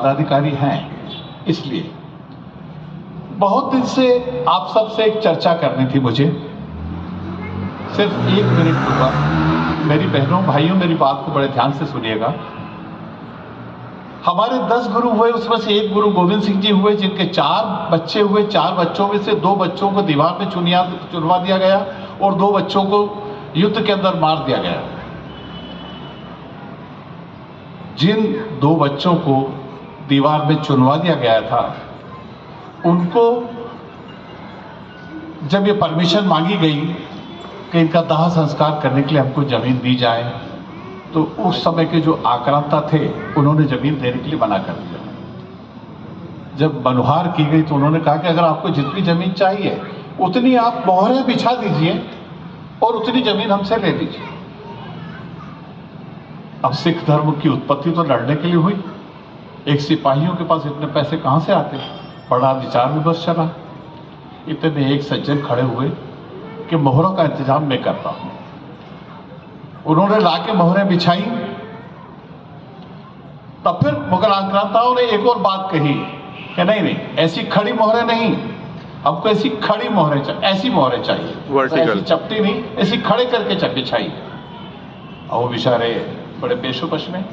पदाधिकारी हैं। इसलिए बहुत दिन से आप सबसे एक चर्चा करनी थी मुझे, सिर्फ 1 मिनट होगा। मेरी बहनों भाइयों, मेरी बात को बड़े ध्यान से सुनिएगा। हमारे 10 गुरु हुए, उसमें से एक गुरु गोविंद सिंह जी हुए, जिनके 4 बच्चे हुए। 4 बच्चों में से 2 बच्चों को दीवार पे चुनवा दिया गया और 2 बच्चों को युद्ध के अंदर मार दिया गया। जिन 2 बच्चों को दीवार में चुनवा दिया गया था, उनको जब ये परमिशन मांगी गई कि इनका दाह संस्कार करने के लिए हमको जमीन दी जाए, तो उस समय के जो आक्रांता थे उन्होंने जमीन देने के लिए मना कर दिया। जब मनुहार की गई तो उन्होंने कहा कि अगर आपको जितनी जमीन चाहिए उतनी आप मोहरें बिछा दीजिए और उतनी जमीन हमसे ले लीजिए। अब सिख धर्म की उत्पत्ति तो लड़ने के लिए हुई। एक सिपाहियों के पास इतने पैसे कहां से आते? बड़ा विचार विमर्श चला। इतने एक सज्जन खड़े हुए कि मोहरों का इंतजाम मैं करता हूं। उन्होंने लाके मोहरें बिछाई। तब फिर मुगल आक्रांताओं ने एक और बात कही कि नहीं, ऐसी खड़ी मोहरें नहीं, हमको ऐसी खड़ी मोहरें चाहिए, ऐसी मोहरें चाहिए, ऐसी चपटी नहीं, ऐसी खड़े करके बिछाई। और वो बेचारे बड़े पेशोपश में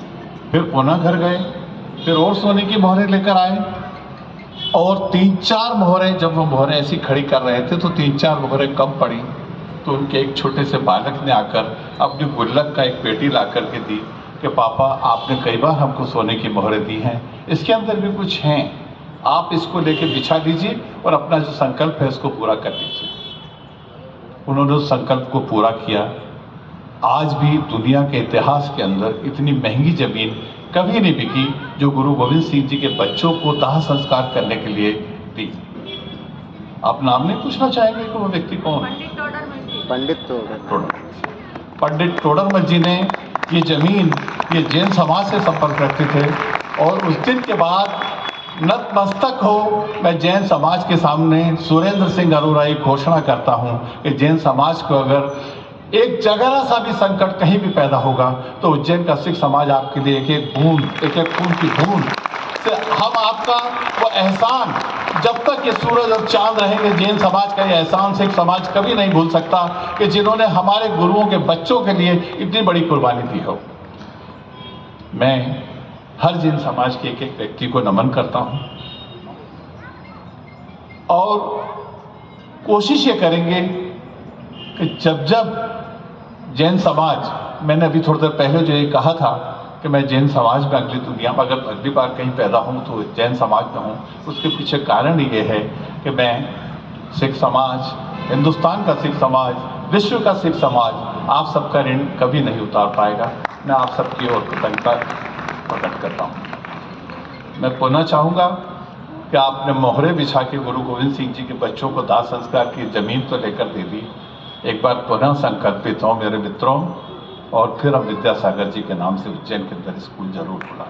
फिर पुनः घर गए, फिर और सोने की मोहरें लेकर आए और 3-4 मोहरें, जब वो मोहरें ऐसी खड़ी कर रहे थे तो 3-4 मोहरें कम पड़ी। तो उनके एक छोटे से बालक ने आकर अपनी गुल्लक का एक पेटी ला करके दी कि पापा, आपने कई बार हमको सोने की मोहरें दी हैं, इसके अंदर भी कुछ हैं, आप इसको लेके बिछा दीजिए और अपना जो संकल्प है उसको पूरा कर दीजिए। उन्होंने उस संकल्प को पूरा किया। आज भी दुनिया के इतिहास के अंदर इतनी महंगी जमीन कभी नहीं बिकी जो गुरु गोविंद सिंह जी के बच्चों को दाह संस्कार करने के लिए दी। आप नाम नहीं पूछना चाहेंगे कि वो व्यक्ति कौन? पंडित टोडरमल जी ने ये जमीन, ये जैन समाज से संपर्क रखते थे और उस दिन के बाद नतमस्तक हो मैं जैन समाज के सामने सुरेंद्र सिंह अरोड़ा एक घोषणा करता हूं कि जैन समाज को अगर एक जगह सा भी संकट कहीं भी पैदा होगा तो उज्जैन का सिख समाज आपके लिए एक एक बूंद, एक एक खून की बूंद से हम आपका वो एहसान, जब तक ये सूरज और चांद रहेंगे, जैन समाज का ये एहसान सिख समाज कभी नहीं भूल सकता कि जिन्होंने हमारे गुरुओं के बच्चों के लिए इतनी बड़ी कुर्बानी दी हो। मैं हर जैन समाज के एक एक व्यक्ति को नमन करता हूं और कोशिश ये करेंगे कि जब जब जैन समाज, मैंने अभी थोड़ी देर पहले जो ये कहा था कि मैं जैन समाज में अगली दुनिया में अगर अगली बार कहीं पैदा हूं तो जैन समाज में हूं, उसके पीछे कारण ये है कि मैं सिख समाज, हिंदुस्तान का सिख समाज, विश्व का सिख समाज आप सबका ऋण कभी नहीं उतार पाएगा। मैं आप सबकी ओर कृतज्ञता प्रकट करता हूं। मैं पुनः चाहूँगा कि आपने मोहरे बिछा के गुरु गोविंद सिंह जी के बच्चों को दाह संस्कार की जमीन तो लेकर दे दी। एक बार पुनः संकल्पित हो मेरे मित्रों, और फिर हम विद्यासागर जी के नाम से उज्जैन के अंदर स्कूल जरूर खुला।